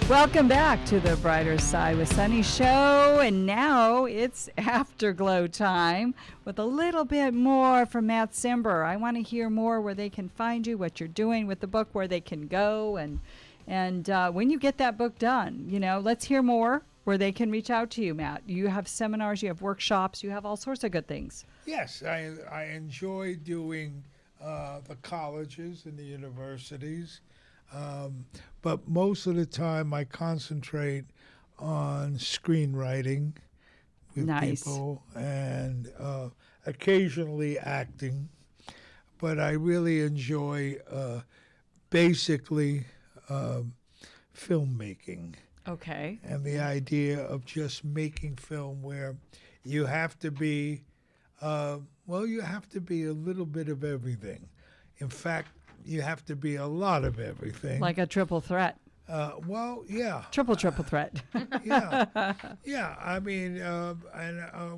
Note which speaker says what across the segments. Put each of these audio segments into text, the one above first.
Speaker 1: Welcome back to the Brighter Side with Sunny show, and now it's Afterglow time with a little bit more from Matt Cimber. I want to hear more where they can find you, what you're doing with the book, where they can go, and when you get that book done, let's hear more where they can reach out to you, Matt. You have seminars, you have workshops, you have all sorts of good things.
Speaker 2: Yes, I enjoy doing the colleges and the universities. But most of the time I concentrate on screenwriting with people and occasionally acting. But I really enjoy basically filmmaking.
Speaker 1: Okay.
Speaker 2: And the idea of just making film where you have to be, you have to be a little bit of everything. In fact, you have to be a lot of everything.
Speaker 1: Like a triple threat.
Speaker 2: Yeah.
Speaker 1: Triple threat.
Speaker 2: Yeah. I mean,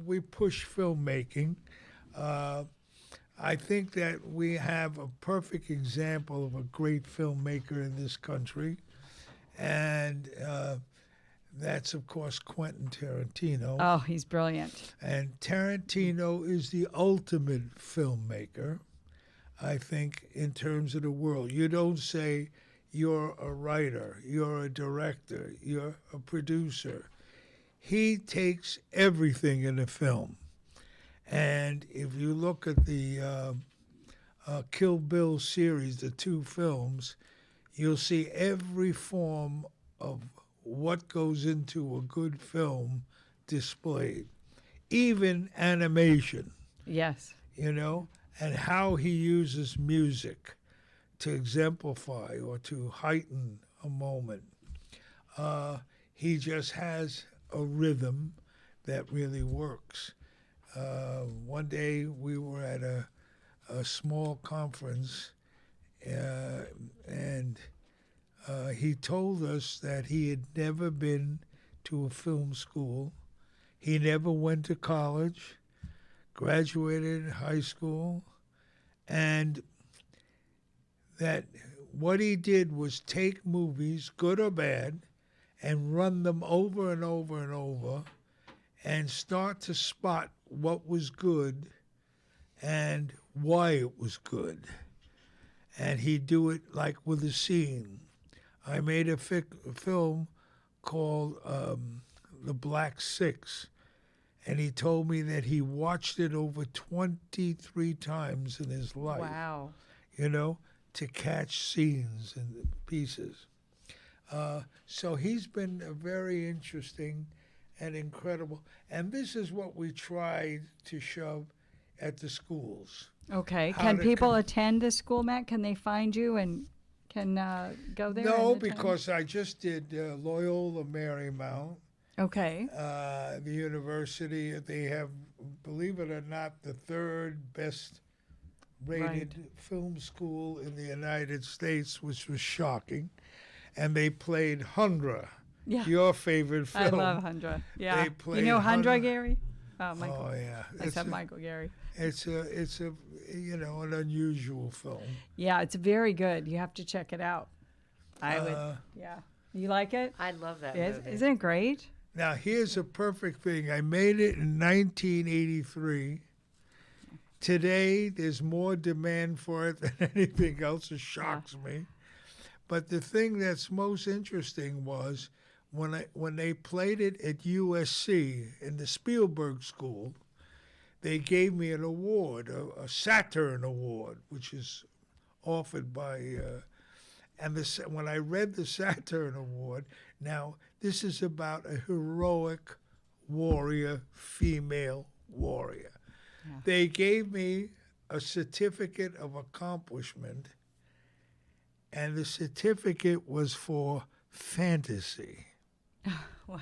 Speaker 2: we push filmmaking. I think that we have a perfect example of a great filmmaker in this country. And that's, of course, Quentin Tarantino.
Speaker 1: Oh, he's brilliant.
Speaker 2: And Tarantino is the ultimate filmmaker, I think, in terms of the world. You don't say you're a writer, you're a director, you're a producer. He takes everything in a film. And if you look at the Kill Bill series, the two films, you'll see every form of what goes into a good film displayed, even animation.
Speaker 1: Yes.
Speaker 2: And how he uses music to exemplify or to heighten a moment. He just has a rhythm that really works. One day we were at a small conference, and he told us that he had never been to a film school. He never went to college, graduated high school, and that what he did was take movies, good or bad, and run them over and over and over and start to spot what was good and why it was good. And he'd do it like with a scene. I made a film called The Black Six, and he told me that he watched it over 23 times in his life.
Speaker 1: Wow.
Speaker 2: To catch scenes and pieces. So he's been very interesting and incredible. And this is what we tried to shove at the schools.
Speaker 1: Okay. Can people attend this school, Matt? Can they find you and can go there?
Speaker 2: No, because I just did Loyola Marymount.
Speaker 1: Okay.
Speaker 2: The university, they have, believe it or not, the third best rated film school in the United States, which was shocking. And they played Hundra, your favorite film.
Speaker 1: I love Hundra. Yeah.
Speaker 2: They played
Speaker 1: Hundra, Gary? Oh, Michael.
Speaker 2: Oh, yeah.
Speaker 1: I said Michael, Gary.
Speaker 2: It's a an unusual film.
Speaker 1: Yeah, it's very good. You have to check it out. I would. Yeah. You like it?
Speaker 3: I love that movie.
Speaker 1: Isn't it great?
Speaker 2: Now, here's a perfect thing. I made it in 1983. Today, there's more demand for it than anything else. It shocks me. But the thing that's most interesting was when they played it at USC in the Spielberg School, they gave me an award, a Saturn Award, which is offered by, when I read the Saturn Award, now this is about a heroic warrior, female warrior. Yeah. They gave me a certificate of accomplishment, and the certificate was for fantasy.
Speaker 1: Wow.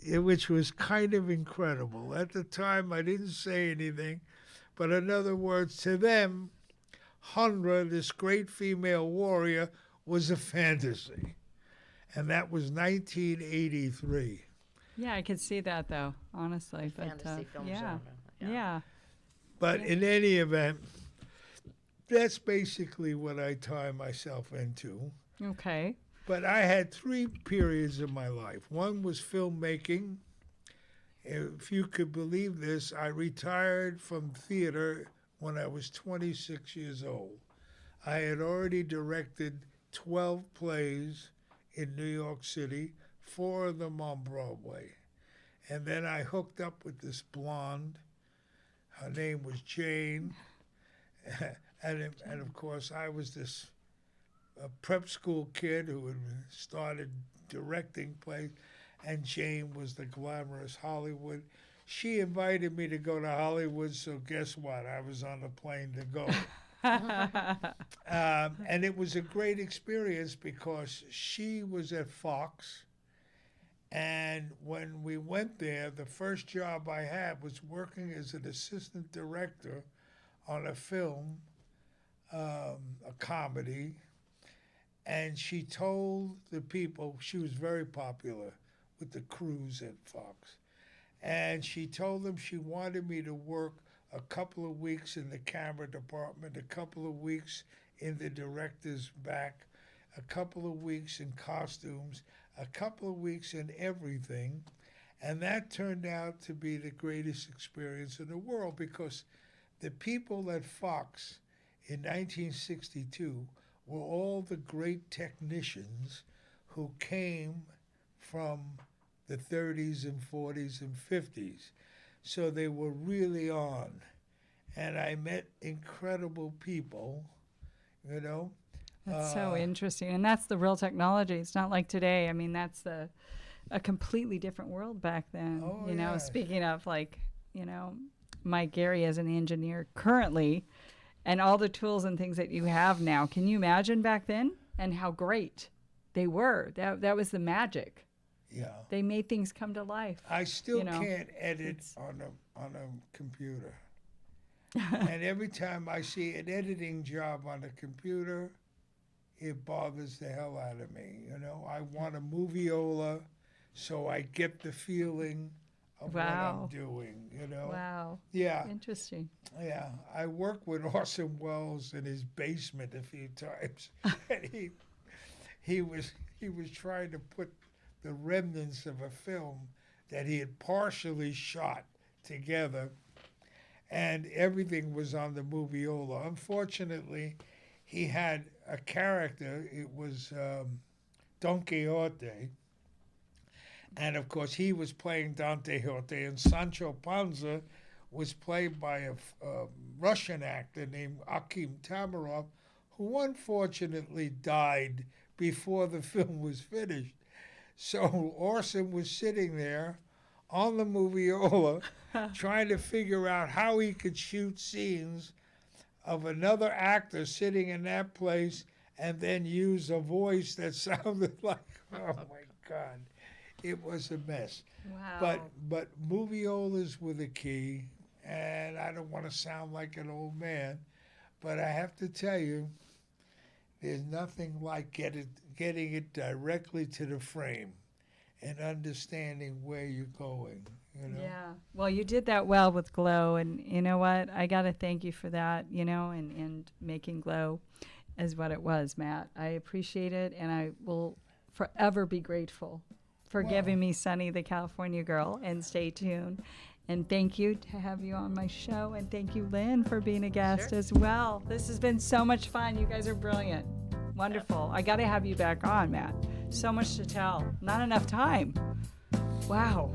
Speaker 2: Which was kind of incredible. At the time, I didn't say anything, but in other words, to them, Hundra, this great female warrior, was a fantasy. And that was 1983.
Speaker 1: Yeah, I could see that, though, honestly.
Speaker 3: Fantasy film
Speaker 1: genre.
Speaker 3: Yeah.
Speaker 1: Yeah.
Speaker 2: But in any event, that's basically what I tie myself into.
Speaker 1: Okay.
Speaker 2: But I had three periods of my life. One was filmmaking. If you could believe this, I retired from theater when I was 26 years old. I had already directed 12 plays in New York City, 4 of them on Broadway. And then I hooked up with this blonde. Her name was Jane. And of course, I was this prep school kid who had started directing plays, and Jane was the glamorous Hollywood. She invited me to go to Hollywood, so guess what? I was on the plane to go. And it was a great experience because she was at Fox. And when we went there, the first job I had was working as an assistant director on a film, a comedy. And she told the people, she was very popular with the crews at Fox. And she told them she wanted me to work a couple of weeks in the camera department, a couple of weeks in the director's back, a couple of weeks in costumes, a couple of weeks in everything. And that turned out to be the greatest experience in the world because the people at Fox in 1962 were all the great technicians who came from the 30s and 40s and 50s. So they were really on. And I met incredible people, you know.
Speaker 1: That's so interesting. And that's the real technology. It's not like today. I mean, that's a completely different world back then.
Speaker 2: Oh,
Speaker 1: you know,
Speaker 2: yes.
Speaker 1: speaking of like, you know, Mike Gary as an engineer currently and all the tools and things that you have now. Can you imagine back then and how great they were? That was the magic.
Speaker 2: Yeah.
Speaker 1: They made things come to life.
Speaker 2: I still
Speaker 1: you know,
Speaker 2: can't edit on a computer. And every time I see an editing job on a computer, it bothers the hell out of me. You know, I want a moviola so I get the feeling of what I'm doing, you know.
Speaker 1: Wow.
Speaker 2: Yeah.
Speaker 1: Interesting.
Speaker 2: Yeah. I worked with Orson Welles in his basement a few times. And he was trying to put the remnants of a film that he had partially shot together, and everything was on the moviola. Unfortunately, he had a character. It was Don Quixote, and of course he was playing Don Quixote, and Sancho Panza was played by a Russian actor named Akim Tamarov, who unfortunately died before the film was finished. So Orson was sitting there on the moviola trying to figure out how he could shoot scenes of another actor sitting in that place and then use a voice that sounded like, oh my God, it was a mess.
Speaker 1: Wow.
Speaker 2: But moviolas were the key, and I don't want to sound like an old man, but I have to tell you, there's nothing like getting it directly to the frame and understanding where you're going, you know?
Speaker 1: Yeah. Well, you did that well with Glow, and you know what? I got to thank you for that, you know, and making Glow as what it was, Matt. I appreciate it, and I will forever be grateful for giving me Sunny, the California Girl, and stay tuned. And thank you to have you on my show. And thank you, Lynn, for being a guest as well. This has been so much fun. You guys are brilliant. Wonderful. I got to have you back on, Matt. So much to tell. Not enough time. Wow.